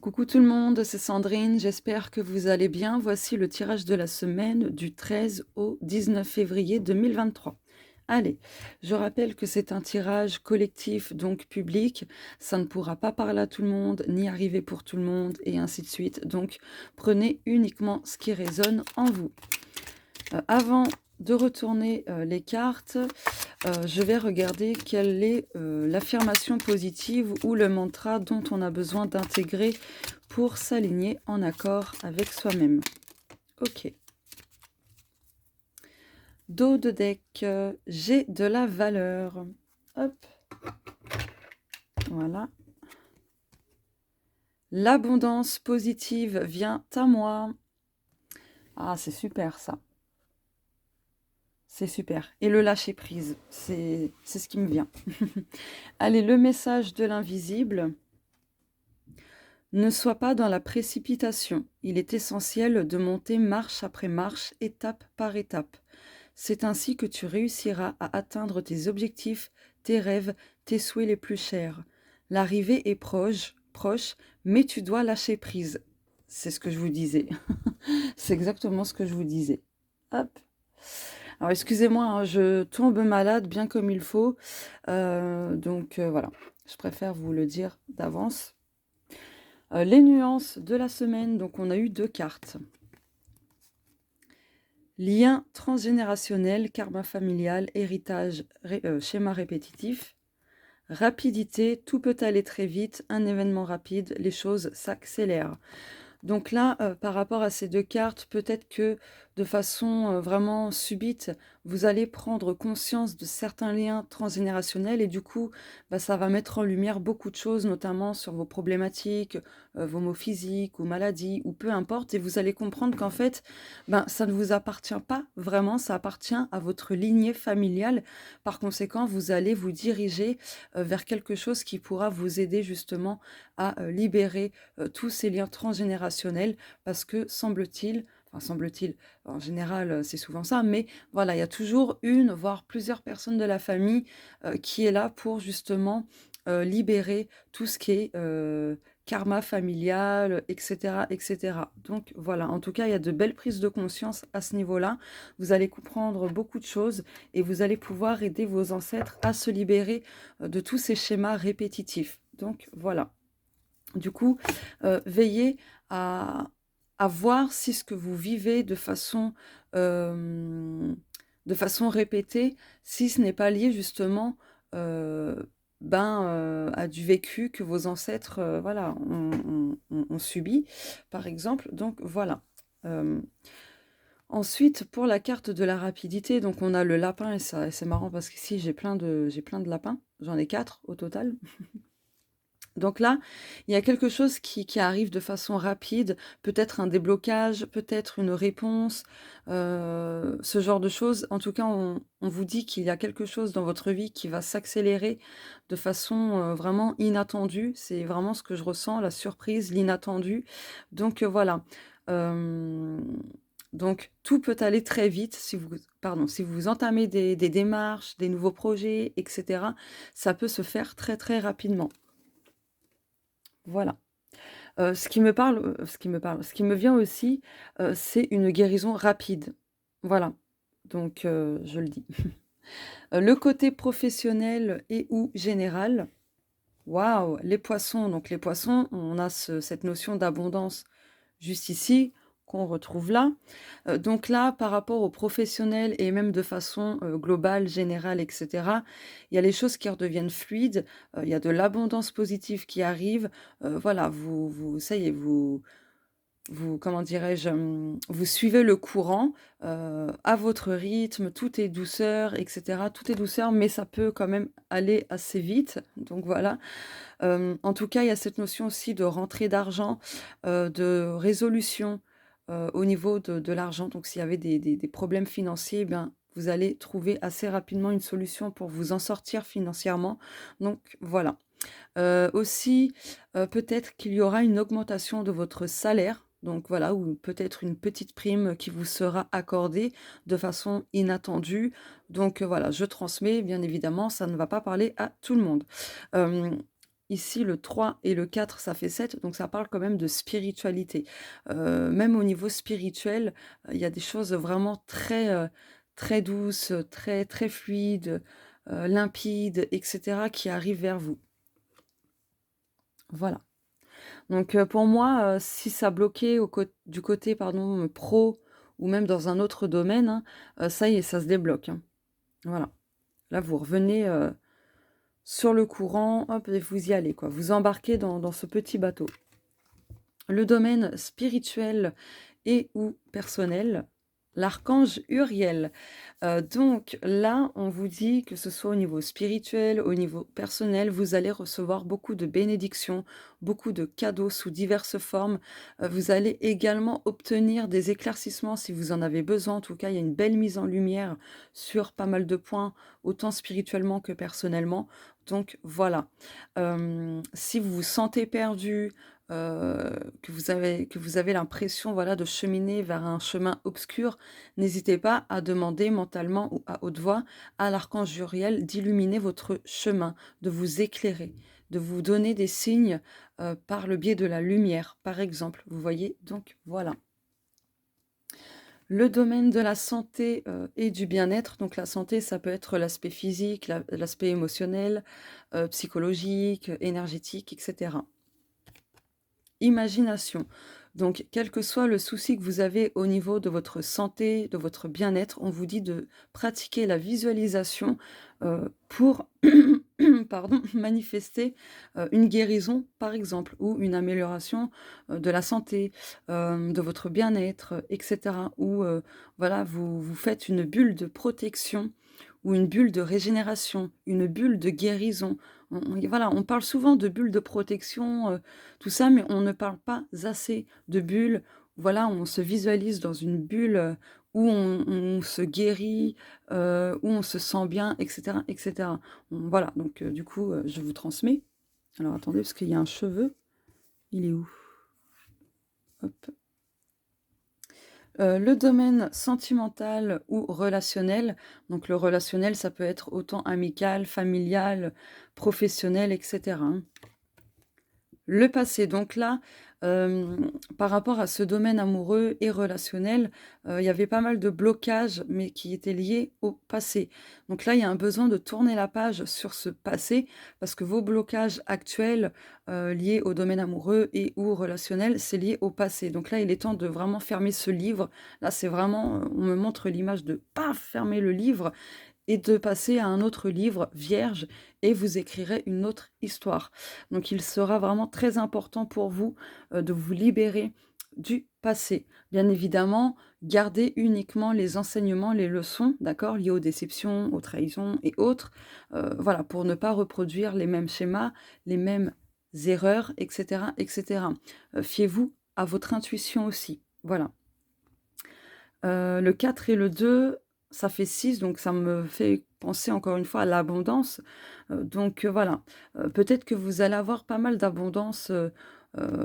Coucou tout le monde, c'est Sandrine, j'espère que vous allez bien. Voici le tirage de la semaine du 13 au 19 février 2023. Allez, je rappelle que c'est un tirage collectif, donc public. Ça ne pourra pas parler à tout le monde, ni arriver pour tout le monde, et ainsi de suite. Donc, prenez uniquement ce qui résonne en vous. Avant de retourner les cartes, je vais regarder quelle est l'affirmation positive ou le mantra dont on a besoin d'intégrer pour s'aligner en accord avec soi-même. Ok. Dos de deck, j'ai de la valeur. Hop. Voilà. L'abondance positive vient à moi. Ah, c'est super ça. C'est super. Et le lâcher prise, c'est ce qui me vient. Allez, le message de l'invisible. Ne sois pas dans la précipitation. Il est essentiel de monter marche après marche, étape par étape. C'est ainsi que tu réussiras à atteindre tes objectifs, tes rêves, tes souhaits les plus chers. L'arrivée est proche, mais tu dois lâcher prise. C'est ce que je vous disais. C'est exactement ce que je vous disais. Hop. Alors excusez-moi, hein, je tombe malade bien comme il faut. Donc voilà, je préfère vous le dire d'avance. Les nuances de la semaine, donc on a eu 2 cartes. Lien transgénérationnel, karma familial, héritage, schéma répétitif. Rapidité, tout peut aller très vite, un événement rapide, les choses s'accélèrent. Donc là, par rapport à ces 2 cartes, peut-être que de façon vraiment subite, vous allez prendre conscience de certains liens transgénérationnels et du coup, ça va mettre en lumière beaucoup de choses, notamment sur vos problématiques, vos maux physiques ou maladies ou peu importe et vous allez comprendre qu'en fait, ça ne vous appartient pas vraiment, ça appartient à votre lignée familiale. Par conséquent, vous allez vous diriger, vers quelque chose qui pourra vous aider justement à, libérer, tous ces liens transgénérationnels parce que semble-t-il, en général, c'est souvent ça, mais voilà, il y a toujours une, voire plusieurs personnes de la famille, qui est là pour justement, libérer tout ce qui est, karma familial, et cetera, et cetera. Donc voilà, en tout cas, il y a de belles prises de conscience à ce niveau-là. Vous allez comprendre beaucoup de choses et vous allez pouvoir aider vos ancêtres à se libérer, de tous ces schémas répétitifs. Donc voilà. Du coup, veillez à voir si ce que vous vivez de façon répétée, si ce n'est pas lié justement, à du vécu que vos ancêtres, voilà, ont subi, par exemple. Donc voilà. Hem, Ensuite, pour la carte de la rapidité, donc on a le lapin et ça c'est marrant parce qu'ici j'ai plein de lapins. J'en ai 4 au total. Donc là, il y a quelque chose qui arrive de façon rapide, peut-être un déblocage, peut-être une réponse, ce genre de choses. En tout cas, on vous dit qu'il y a quelque chose dans votre vie qui va s'accélérer de façon, vraiment inattendue. C'est vraiment ce que je ressens, la surprise, l'inattendu. Donc, voilà. Hem, donc tout peut aller très vite si vous entamez des démarches, des nouveaux projets et cetera, ça peut se faire très, très rapidement. Voilà. Ce qui me vient aussi, c'est une guérison rapide. Voilà, donc je le dis. Le côté professionnel et ou général, waouh! Les poissons, donc les poissons, on a cette notion d'abondance juste ici, qu'on retrouve là. Donc là, par rapport aux professionnels et même de façon, globale, générale et cetera, il y a les choses qui redeviennent fluides, il y a de l'abondance positive qui arrive, voilà, vous ça y est, vous comment dirais-je? Vous suivez le courant, à votre rythme, tout est douceur et cetera. Tout est douceur, mais ça peut quand même aller assez vite, donc voilà. En tout cas, il y a cette notion aussi de rentrée d'argent, de résolution, au niveau de l'argent. Donc s'il y avait des problèmes financiers, eh bien, vous allez trouver assez rapidement une solution pour vous en sortir financièrement. Donc voilà. Aussi, peut-être qu'il y aura une augmentation de votre salaire, donc voilà, ou peut-être une petite prime qui vous sera accordée de façon inattendue. Donc, voilà, je transmets, bien évidemment, ça ne va pas parler à tout le monde. Hem ici, le 3 et le 4, ça fait 7, donc ça parle quand même de spiritualité. Même au niveau spirituel, il y a des choses vraiment très douces, très fluides, limpides, et cetera, qui arrivent vers vous. Voilà. Donc pour moi, si ça bloquait du côté, pardon, pro ou même dans un autre domaine, hein, ça y est, ça se débloque, hein. Voilà. Là, vous revenez, sur le courant, hop et vous y allez, quoi. Vous embarquez dans ce petit bateau. Le domaine spirituel et ou personnel, l'archange Uriel. Donc là, on vous dit que ce soit au niveau spirituel, au niveau personnel, vous allez recevoir beaucoup de bénédictions, beaucoup de cadeaux sous diverses formes. Vous allez également obtenir des éclaircissements si vous en avez besoin. En tout cas, il y a une belle mise en lumière sur pas mal de points, autant spirituellement que personnellement. Donc voilà. Si vous vous sentez perdu, que vous avez l'impression, voilà, de cheminer vers un chemin obscur, n'hésitez pas à demander mentalement ou à haute voix à l'archange Uriel d'illuminer votre chemin, de vous éclairer, de vous donner des signes par le biais de la lumière, par exemple. Vous voyez, donc voilà. Le domaine de la santé et du bien-être, donc la santé, ça peut être l'aspect physique, l'aspect émotionnel, psychologique, énergétique, etc. Imagination. Donc, quel que soit le souci que vous avez au niveau de votre santé, de votre bien-être, on vous dit de pratiquer la visualisation pour pardon, manifester une guérison, par exemple, ou une amélioration de la santé, de votre bien-être, etc. Ou voilà, vous faites une bulle de protection ou une bulle de régénération, une bulle de guérison. Voilà, on parle souvent de bulles de protection, tout ça, mais on ne parle pas assez de bulles. Voilà, on se visualise dans une bulle où on se guérit, où on se sent bien, etc., etc. Voilà, donc du coup, je vous transmets. Alors attendez, parce qu'il y a un cheveu. Il est où? Hop. Le domaine sentimental ou relationnel, donc le relationnel, ça peut être autant amical, familial, professionnel, etc., hein. Le passé, donc là, par rapport à ce domaine amoureux et relationnel, il y avait pas mal de blocages, mais qui étaient liés au passé. Donc là, il y a un besoin de tourner la page sur ce passé, parce que vos blocages actuels, liés au domaine amoureux et ou relationnel, c'est lié au passé. Donc là, il est temps de vraiment fermer ce livre. Là, c'est vraiment, on me montre l'image de paf, fermer le livre et de passer à un autre livre vierge et vous écrirez une autre histoire. Donc il sera vraiment très important pour vous de vous libérer du passé. Bien évidemment, gardez uniquement les enseignements, les leçons, d'accord, liées aux déceptions, aux trahisons et autres, voilà, pour ne pas reproduire les mêmes schémas, les mêmes erreurs, etc., etc. Fiez-vous à votre intuition aussi, voilà. Le 4 et le 2, ça fait 6, donc ça me fait penser encore une fois à l'abondance. Donc voilà, peut-être que vous allez avoir pas mal d'abondance,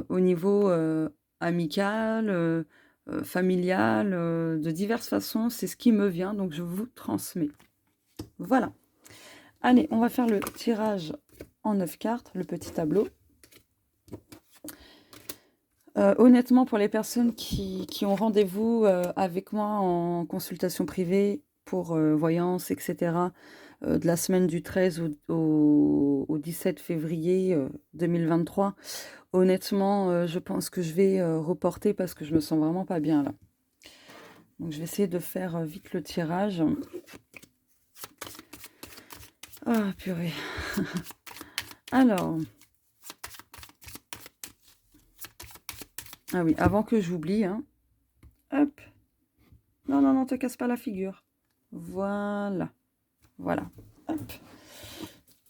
au niveau, amical, familial, de diverses façons. C'est ce qui me vient, donc je vous transmets. Voilà. Allez, on va faire le tirage en 9 cartes, le petit tableau. Honnêtement, pour les personnes qui ont rendez-vous avec moi en consultation privée pour voyance, etc., de la semaine du 13 au 17 février 2023, honnêtement, je pense que je vais reporter parce que je me sens vraiment pas bien là. Donc je vais essayer de faire vite le tirage. Ah, purée. Alors... Ah oui, avant que j'oublie, hein. Hop. Non, non, non, te casse pas la figure. Voilà. Voilà. Hop.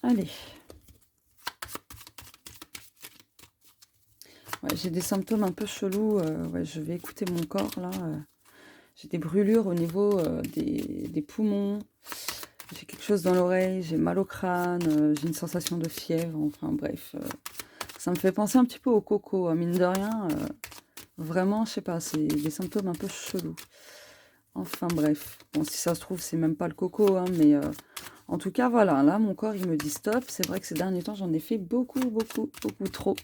Allez. Ouais, j'ai des symptômes un peu chelous. Ouais, je vais écouter mon corps, là. J'ai des brûlures au niveau des poumons. J'ai quelque chose dans l'oreille. J'ai mal au crâne. J'ai une sensation de fièvre. Enfin, bref. Ça me fait penser un petit peu au coco, hein, mine de rien. Vraiment, je sais pas, c'est des symptômes un peu chelous. Enfin bref, bon si ça se trouve c'est même pas le coco, hein, mais En tout cas, voilà, là, mon corps, il me dit stop. C'est vrai que ces derniers temps, j'en ai fait beaucoup, beaucoup, beaucoup trop.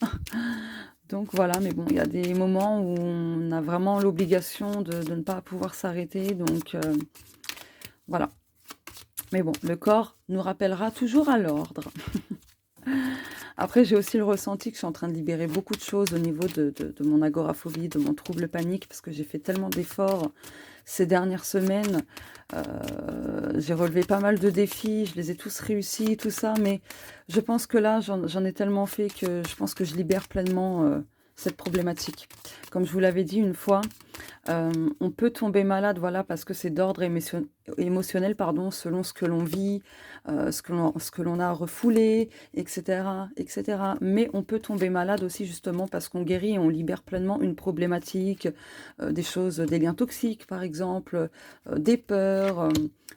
Donc voilà, mais bon, il y a des moments où on a vraiment l'obligation de ne pas pouvoir s'arrêter. Donc voilà. Mais bon, le corps nous rappellera toujours à l'ordre. Après, j'ai aussi le ressenti que je suis en train de libérer beaucoup de choses au niveau de mon agoraphobie, de mon trouble panique, parce que j'ai fait tellement d'efforts ces dernières semaines. J'ai relevé pas mal de défis, je les ai tous réussis, tout ça, mais je pense que là, j'en ai tellement fait que je pense que je libère pleinement cette problématique. Comme je vous l'avais dit une fois, on peut tomber malade, voilà, parce que c'est d'ordre émotionnel, pardon, selon ce que l'on vit, ce que l'on a refoulé, etc., etc. Mais on peut tomber malade aussi justement parce qu'on guérit et on libère pleinement une problématique, des choses, des liens toxiques par exemple, des peurs.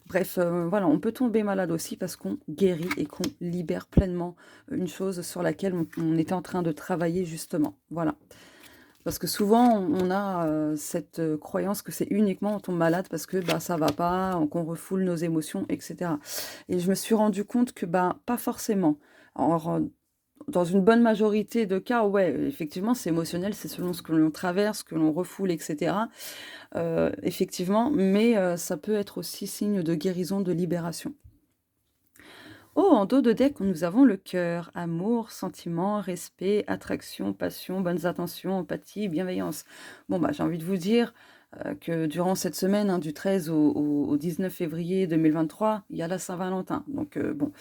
Bref, voilà, on peut tomber malade aussi parce qu'on guérit et qu'on libère pleinement une chose sur laquelle on était en train de travailler justement. Voilà. Parce que souvent, on a cette croyance que c'est uniquement on tombe malade parce que bah, ça va pas, qu'on refoule nos émotions, etc. Et je me suis rendu compte que bah, pas forcément. Alors, dans une bonne majorité de cas, ouais, effectivement, c'est émotionnel, c'est selon ce que l'on traverse, ce que l'on refoule, etc. Effectivement, mais ça peut être aussi signe de guérison, de libération. Oh, en dos de deck, nous avons le cœur, amour, sentiment, respect, attraction, passion, bonnes intentions, empathie, bienveillance. Bon, bah, j'ai envie de vous dire que durant cette semaine, hein, du 13 au 19 février 2023, il y a la Saint-Valentin. Donc, bon,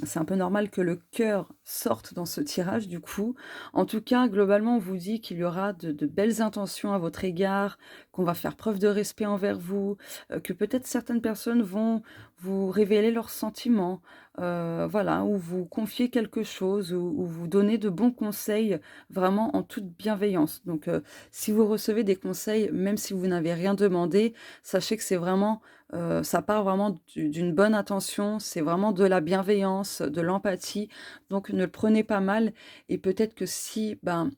c'est un peu normal que le cœur sorte dans ce tirage, du coup. En tout cas, globalement, on vous dit qu'il y aura de belles intentions à votre égard, qu'on va faire preuve de respect envers vous, que peut-être certaines personnes vont vous révéler leurs sentiments, voilà, ou vous confier quelque chose, ou vous donner de bons conseils, vraiment en toute bienveillance. Donc, si vous recevez des conseils, même si vous n'avez rien demandé, sachez que c'est vraiment ça part vraiment d'une bonne intention, c'est vraiment de la bienveillance, de l'empathie, donc ne le prenez pas mal et peut-être que si, ben,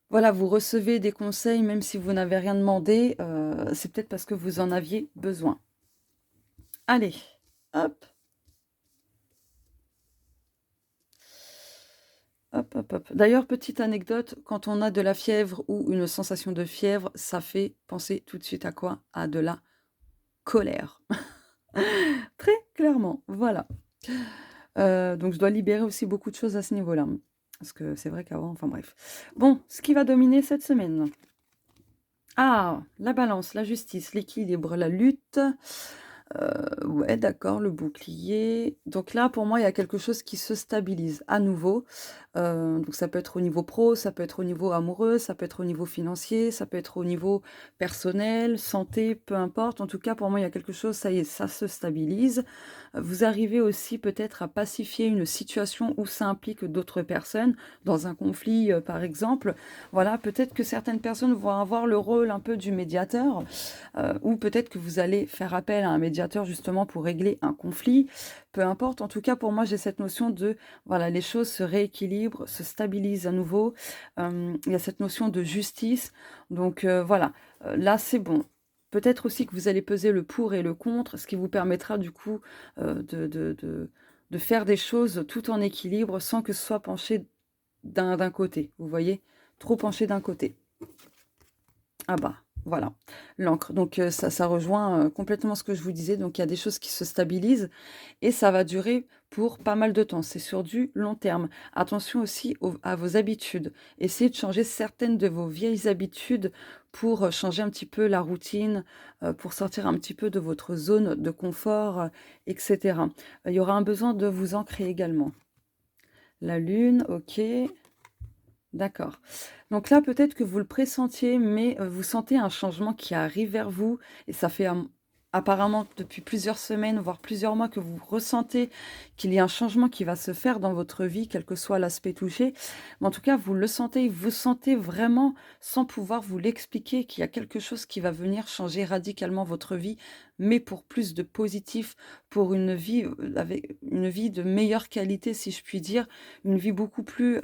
voilà, vous recevez des conseils même si vous n'avez rien demandé, c'est peut-être parce que vous en aviez besoin. Allez, hop, hop, hop, hop. D'ailleurs, petite anecdote, quand on a de la fièvre ou une sensation de fièvre, ça fait penser tout de suite à quoi? À de la colère. Très clairement, voilà. Donc je dois libérer aussi beaucoup de choses à ce niveau-là. Parce que c'est vrai qu'avant, enfin bref. Bon, ce qui va dominer cette semaine. Ah, la balance, la justice, l'équilibre, la lutte. Ouais, d'accord, le bouclier. Donc là, pour moi, il y a quelque chose qui se stabilise à nouveau. Donc ça peut être au niveau pro, ça peut être au niveau amoureux, ça peut être au niveau financier, ça peut être au niveau personnel, santé, peu importe. En tout cas, pour moi, il y a quelque chose, ça y est, ça se stabilise. Vous arrivez aussi peut-être à pacifier une situation où ça implique d'autres personnes, dans un conflit, par exemple. Voilà, peut-être que certaines personnes vont avoir le rôle un peu du médiateur, ou peut-être que vous allez faire appel à un médiateur justement pour régler un conflit. Peu importe, en tout cas pour moi j'ai cette notion de, voilà, les choses se rééquilibrent, se stabilisent à nouveau. Il y a cette notion de justice. Donc voilà, là c'est bon. Peut-être aussi que vous allez peser le pour et le contre, ce qui vous permettra du coup de faire des choses tout en équilibre sans que ce soit penché d'un côté, vous voyez? Trop penché d'un côté. Ah bah, voilà, l'encre. Donc ça rejoint complètement ce que je vous disais. Donc il y a des choses qui se stabilisent et ça va durer pour pas mal de temps. C'est sur du long terme. Attention aussi à vos habitudes. Essayez de changer certaines de vos vieilles habitudes pour changer un petit peu la routine, pour sortir un petit peu de votre zone de confort, etc. Il y aura un besoin de vous ancrer également. La lune, ok. D'accord. Donc là, peut-être que vous le pressentiez, mais vous sentez un changement qui arrive vers vous et ça fait, apparemment depuis plusieurs semaines, voire plusieurs mois que vous ressentez qu'il y a un changement qui va se faire dans votre vie, quel que soit l'aspect touché. Mais en tout cas, vous le sentez, vous sentez vraiment, sans pouvoir vous l'expliquer, qu'il y a quelque chose qui va venir changer radicalement votre vie, mais pour plus de positif, pour une vie, avec une vie de meilleure qualité, si je puis dire, une vie beaucoup plus,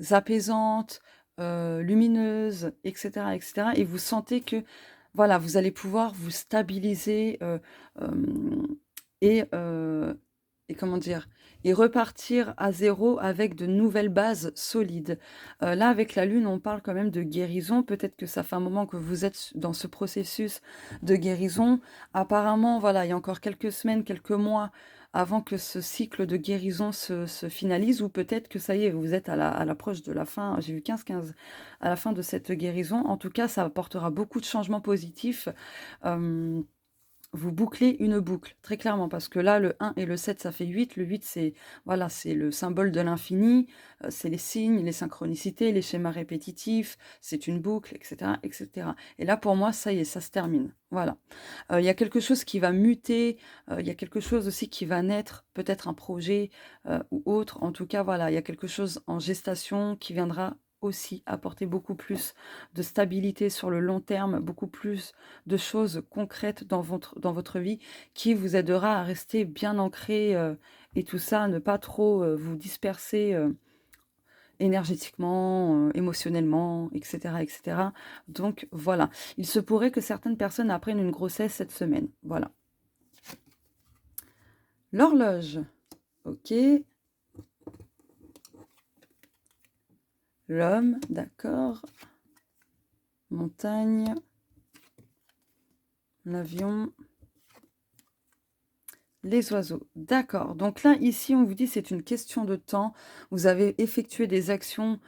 apaisante, lumineuse, etc., etc. Et vous sentez que, voilà, vous allez pouvoir vous stabiliser, hem, et, et comment dire? Et repartir à zéro avec de nouvelles bases solides. Là, avec la lune, on parle quand même de guérison. Peut-être que ça fait un moment que vous êtes dans ce processus de guérison. Apparemment, voilà, il y a encore quelques semaines, quelques mois avant que ce cycle de guérison se finalise, ou peut-être que ça y est, vous êtes à l'approche de la fin, j'ai vu 15-15, à la fin de cette guérison. En tout cas, ça apportera beaucoup de changements positifs. Hem Vous bouclez une boucle, très clairement, parce que là, le 1 et le 7, ça fait 8. Le 8, c'est voilà, c'est le symbole de l'infini, c'est les signes, les synchronicités, les schémas répétitifs, c'est une boucle, et cetera, et cetera. Et là, pour moi, ça y est, ça se termine. Voilà. Il y a quelque chose qui va muter, il y a quelque chose aussi qui va naître, peut-être un projet, ou autre. En tout cas, voilà, il y a quelque chose en gestation qui viendra aussi apporter beaucoup plus de stabilité sur le long terme, beaucoup plus de choses concrètes dans votre vie qui vous aidera à rester bien ancré, et tout ça, à ne pas trop, vous disperser, énergétiquement, émotionnellement, et cetera, et cetera. Donc voilà, il se pourrait que certaines personnes apprennent une grossesse cette semaine, voilà. L'horloge, OK. L'homme, d'accord. Montagne. L'avion. Les oiseaux, d'accord. Donc là, ici, on vous dit c'est une question de temps. Vous avez effectué des actions,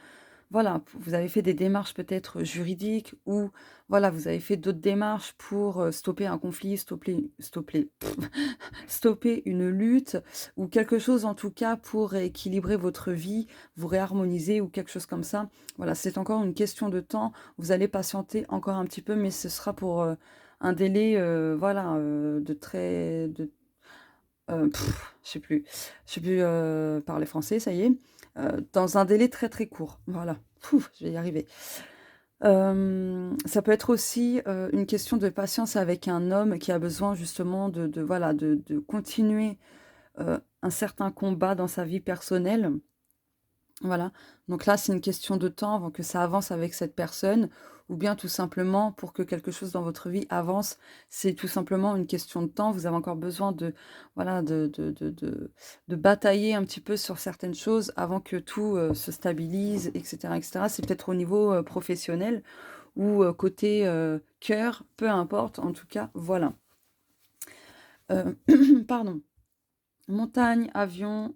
voilà, vous avez fait des démarches peut-être juridiques, ou voilà, vous avez fait d'autres démarches pour stopper un conflit, stopper une lutte, ou quelque chose en tout cas pour équilibrer votre vie, vous réharmoniser ou quelque chose comme ça. Voilà, c'est encore une question de temps. Vous allez patienter encore un petit peu, mais ce sera pour un délai, voilà, je sais plus, parler français, ça y est, dans un délai très, très court. Voilà. Pouf, je vais y arriver. Ça peut être aussi, une question de patience avec un homme qui a besoin justement de voilà, de continuer, un certain combat dans sa vie personnelle. Voilà, donc là, c'est une question de temps avant que ça avance avec cette personne, ou bien tout simplement pour que quelque chose dans votre vie avance, c'est tout simplement une question de temps. Vous avez encore besoin de, voilà, de batailler un petit peu sur certaines choses avant que tout se stabilise, etc., etc. C'est peut-être au niveau professionnel ou côté cœur, peu importe, en tout cas, voilà. Euh, pardon. Montagne, avion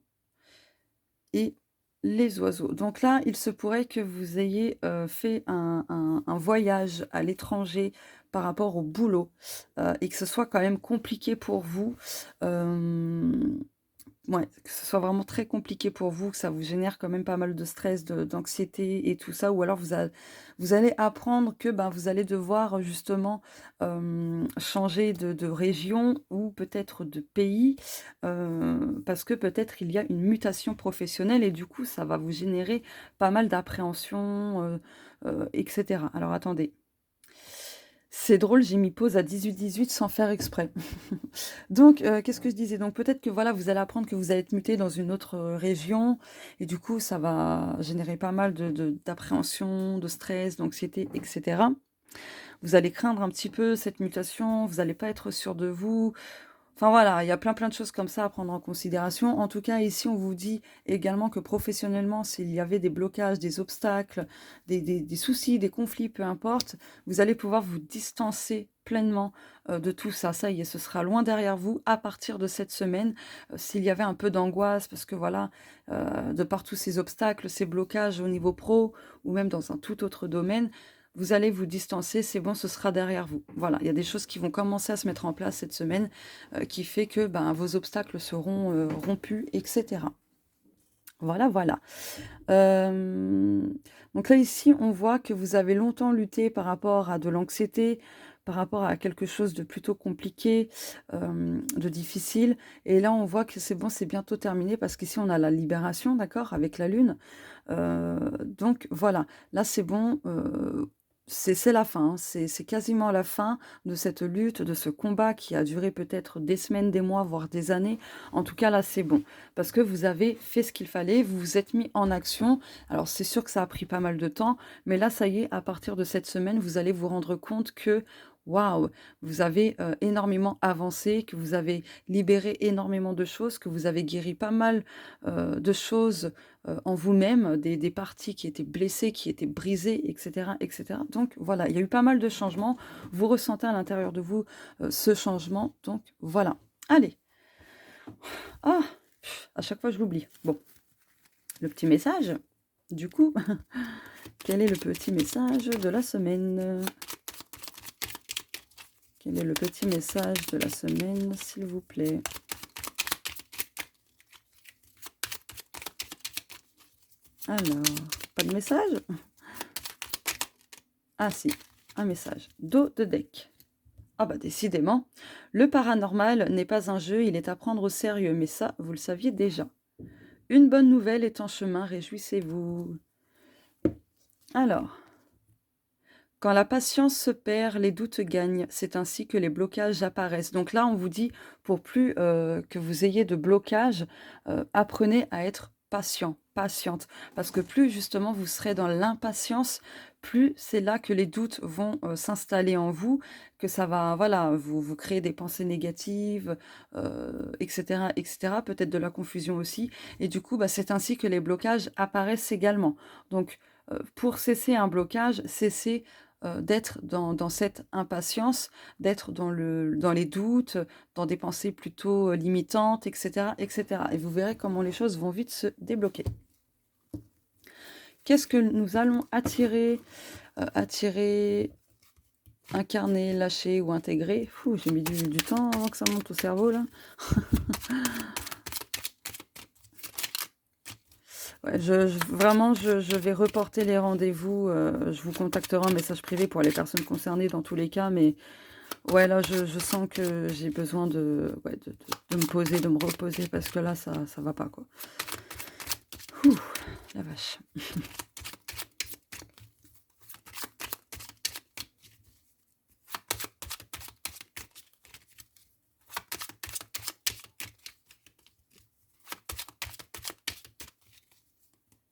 et les oiseaux. Donc là, il se pourrait que vous ayez, fait un voyage à l'étranger par rapport au boulot, et que ce soit quand même compliqué pour vous. Hem Ouais, que ce soit vraiment très compliqué pour vous, que ça vous génère quand même pas mal de stress, d'anxiété et tout ça, ou alors vous allez apprendre que, ben, vous allez devoir justement, changer de région ou peut-être de pays, parce que peut-être il y a une mutation professionnelle et du coup ça va vous générer pas mal d'appréhension, et cetera. Alors attendez, c'est drôle, j'ai mis pause à 18-18 sans faire exprès. Donc, qu'est-ce que je disais? Donc peut-être que voilà, vous allez apprendre que vous allez être muté dans une autre, région, et du coup, ça va générer pas mal d'appréhension, de stress, d'anxiété, et cetera. Vous allez craindre un petit peu cette mutation, vous allez pas être sûr de vous. Enfin voilà, il y a plein de choses comme ça à prendre en considération. En tout cas, ici, on vous dit également que professionnellement, s'il y avait des blocages, des obstacles, des soucis, des conflits, peu importe, vous allez pouvoir vous distancer pleinement de tout ça. Ça y est, ce sera loin derrière vous à partir de cette semaine. S'il y avait un peu d'angoisse, parce que voilà, de par tous ces obstacles, ces blocages au niveau pro, ou même dans un tout autre domaine, vous allez vous distancer, c'est bon, ce sera derrière vous. Voilà, il y a des choses qui vont commencer à se mettre en place cette semaine, qui fait que ben, vos obstacles seront rompus, etc. Voilà, voilà. Euh, donc là, ici, on voit que vous avez longtemps lutté par rapport à de l'anxiété, par rapport à quelque chose de plutôt compliqué, de difficile. Et là, on voit que c'est bon, c'est bientôt terminé parce qu'ici, on a la libération, d'accord, avec la Lune. Donc voilà, là, c'est bon. C'est la fin, hein. C'est quasiment la fin de cette lutte, de ce combat qui a duré peut-être des semaines, des mois, voire des années. En tout cas, là, c'est bon. Parce que vous avez fait ce qu'il fallait, vous vous êtes mis en action. Alors, c'est sûr que ça a pris pas mal de temps, mais là, ça y est, à partir de cette semaine, vous allez vous rendre compte que, waouh, vous avez énormément avancé, que vous avez libéré énormément de choses, que vous avez guéri pas mal de choses en vous-même, des parties qui étaient blessées, qui étaient brisées, etc., etc. Donc voilà, il y a eu pas mal de changements. Vous ressentez à l'intérieur de vous ce changement. Donc voilà. Allez. Ah, à chaque fois je l'oublie. Bon, le petit message. Du coup, quel est le petit message de la semaine? Quel est le petit message de la semaine, s'il vous plaît? Alors, pas de message? Ah si, un message. Dos de deck. Ah bah décidément, le paranormal n'est pas un jeu, il est à prendre au sérieux, mais ça, vous le saviez déjà. Une bonne nouvelle est en chemin, réjouissez-vous. Alors, quand la patience se perd, les doutes gagnent. C'est ainsi que les blocages apparaissent. Donc là, on vous dit, pour plus que vous ayez de blocage, apprenez à être patient, patiente. Parce que plus justement vous serez dans l'impatience, plus c'est là que les doutes vont s'installer en vous, que ça va, voilà, vous créer des pensées négatives, etc., etc., peut-être de la confusion aussi. Et du coup, bah, c'est ainsi que les blocages apparaissent également. Donc, pour cesser un blocage, cesser d'être dans cette impatience, d'être dans les doutes, dans des pensées plutôt limitantes, etc., etc. Et vous verrez comment les choses vont vite se débloquer. Qu'est-ce que nous allons attirer, incarner, lâcher ou intégrer? J'ai mis du temps avant que ça monte au cerveau, là. Ouais, vraiment, je vais reporter les rendez-vous. Je vous contacterai en message privé pour les personnes concernées dans tous les cas, mais ouais, là, je sens que j'ai besoin ouais, de me poser, de me reposer, parce que là, ça va pas, quoi. Ouh, la vache.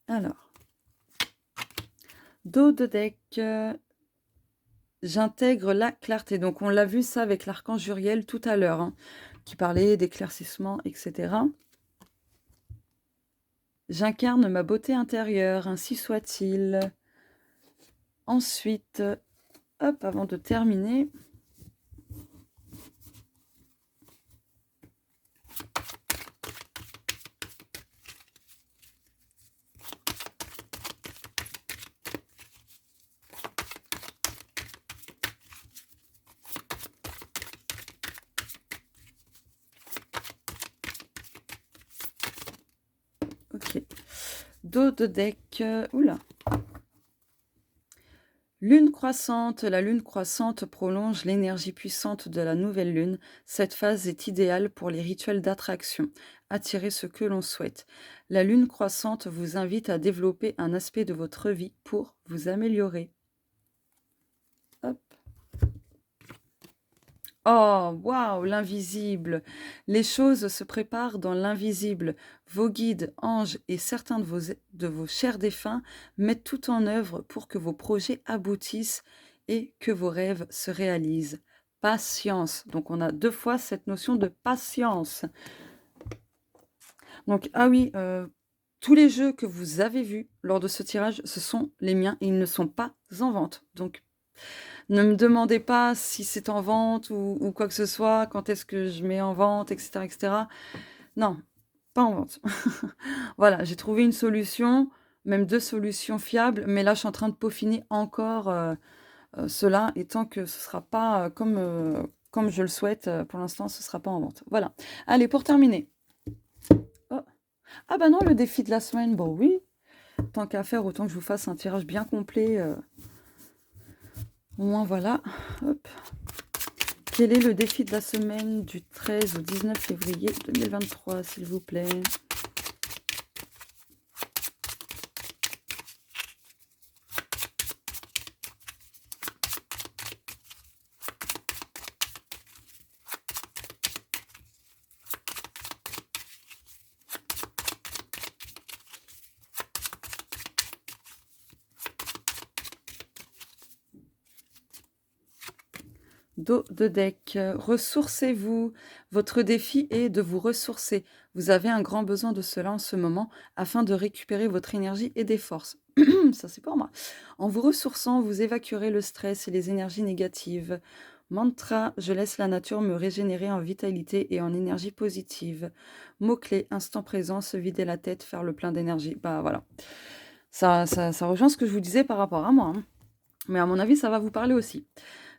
Alors, dos de deck, j'intègre la clarté. Donc, on l'a vu ça avec l'archange Uriel tout à l'heure, hein, qui parlait d'éclaircissement, etc. J'incarne ma beauté intérieure, ainsi soit-il. Ensuite, hop, avant de terminer, ok. Dos de deck, oula. Lune croissante, la lune croissante prolonge l'énergie puissante de la nouvelle lune. Cette phase est idéale pour les rituels d'attraction, attirer ce que l'on souhaite. La lune croissante vous invite à développer un aspect de votre vie pour vous améliorer. Hop. Oh, waouh, l'invisible. Les choses se préparent dans l'invisible. Vos guides, anges et certains de vos chers défunts mettent tout en œuvre pour que vos projets aboutissent et que vos rêves se réalisent. Patience. Donc, on a 2 fois cette notion de patience. Donc, ah oui, tous les jeux que vous avez vus lors de ce tirage, ce sont les miens et ils ne sont pas en vente. Donc, ne me demandez pas si c'est en vente ou quoi que ce soit, quand est-ce que je mets en vente, etc., etc. Non, pas en vente. Voilà, j'ai trouvé une solution, même 2 solutions fiables, mais là, je suis en train de peaufiner encore cela, et tant que ce sera pas comme je le souhaite, pour l'instant, ce sera pas en vente. Voilà. Allez, pour terminer. Oh. Ah bah non, le défi de la semaine, bon oui. Tant qu'à faire, autant que je vous fasse un tirage bien complet. Au moins, voilà. Hop. Quel est le défi de la semaine du 13 au 19 février 2023, s'il vous plaît? dos de deck. Ressourcez-vous. Votre défi est de vous ressourcer. Vous avez un grand besoin de cela en ce moment afin de récupérer votre énergie et des forces. Ça, c'est pour moi. En vous ressourçant, vous évacuerez le stress et les énergies négatives. Mantra, je laisse la nature me régénérer en vitalité et en énergie positive. Mot-clé, instant présent, se vider la tête, faire le plein d'énergie. Bah voilà. Ça rejoint ce que je vous disais par rapport à moi, hein. Mais à mon avis, ça va vous parler aussi.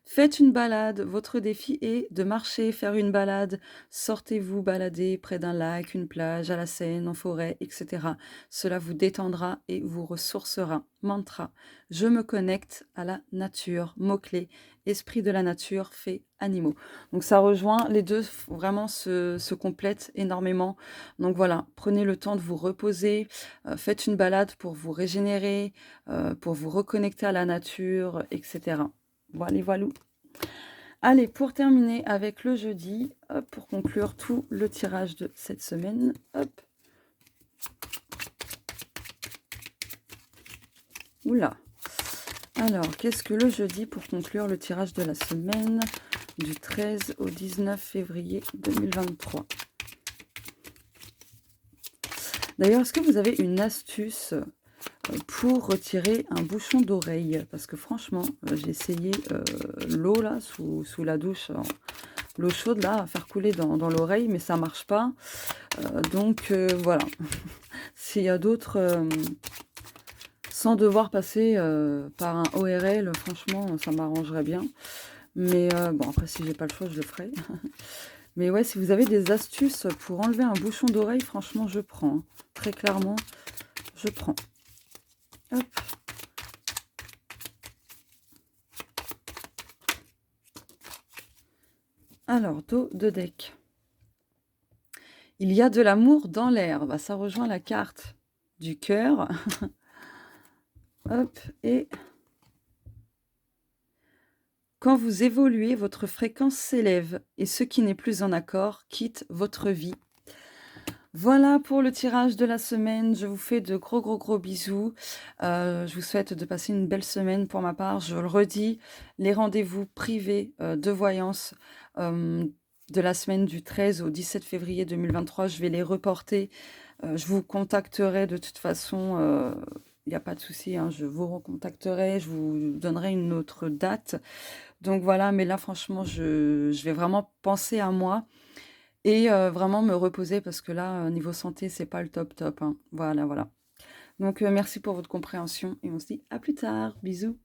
Faites une balade. Votre défi est de marcher, faire une balade. Sortez-vous balader près d'un lac, une plage, à la Seine, en forêt, etc. Cela vous détendra et vous ressourcera. Mantra. Je me connecte à la nature. Mot-clé. Esprit de la nature fait animaux. Donc ça rejoint, les deux vraiment se complètent énormément. Donc voilà, prenez le temps de vous reposer. Faites une balade pour vous régénérer, pour vous reconnecter à la nature, etc. Voilà, voilà. Allez, pour terminer avec le jeudi, hop, pour conclure tout le tirage de cette semaine, hop. Oula. Alors, qu'est-ce que le jeudi pour conclure le tirage de la semaine du 13 au 19 février 2023? D'ailleurs, est-ce que vous avez une astuce pour retirer un bouchon d'oreille? Parce que franchement, j'ai essayé l'eau là, sous la douche, l'eau chaude là, à faire couler dans l'oreille, mais ça marche pas. Donc voilà. S'il y a d'autres, sans devoir passer par un ORL, franchement, ça m'arrangerait bien. Mais bon, après, si j'ai pas le choix, je le ferai. Mais ouais, si vous avez des astuces pour enlever un bouchon d'oreille, franchement, je prends. Hein. Très clairement, je prends. Hop. Alors, dos de deck. Il y a de l'amour dans l'air. Bah, ça rejoint la carte du cœur. Hop, et quand vous évoluez, votre fréquence s'élève et ce qui n'est plus en accord quitte votre vie. Voilà pour le tirage de la semaine. Je vous fais de gros bisous. Je vous souhaite de passer une belle semaine pour ma part. Je le redis, les rendez-vous privés de voyance de la semaine du 13 au 17 février 2023, je vais les reporter. Je vous contacterai de toute façon. Il n'y a pas de souci, hein, je vous recontacterai, je vous donnerai une autre date. Donc voilà, mais là franchement, je vais vraiment penser à moi et vraiment me reposer parce que là, niveau santé, c'est pas le top, hein. Voilà. Donc merci pour votre compréhension et on se dit à plus tard. Bisous.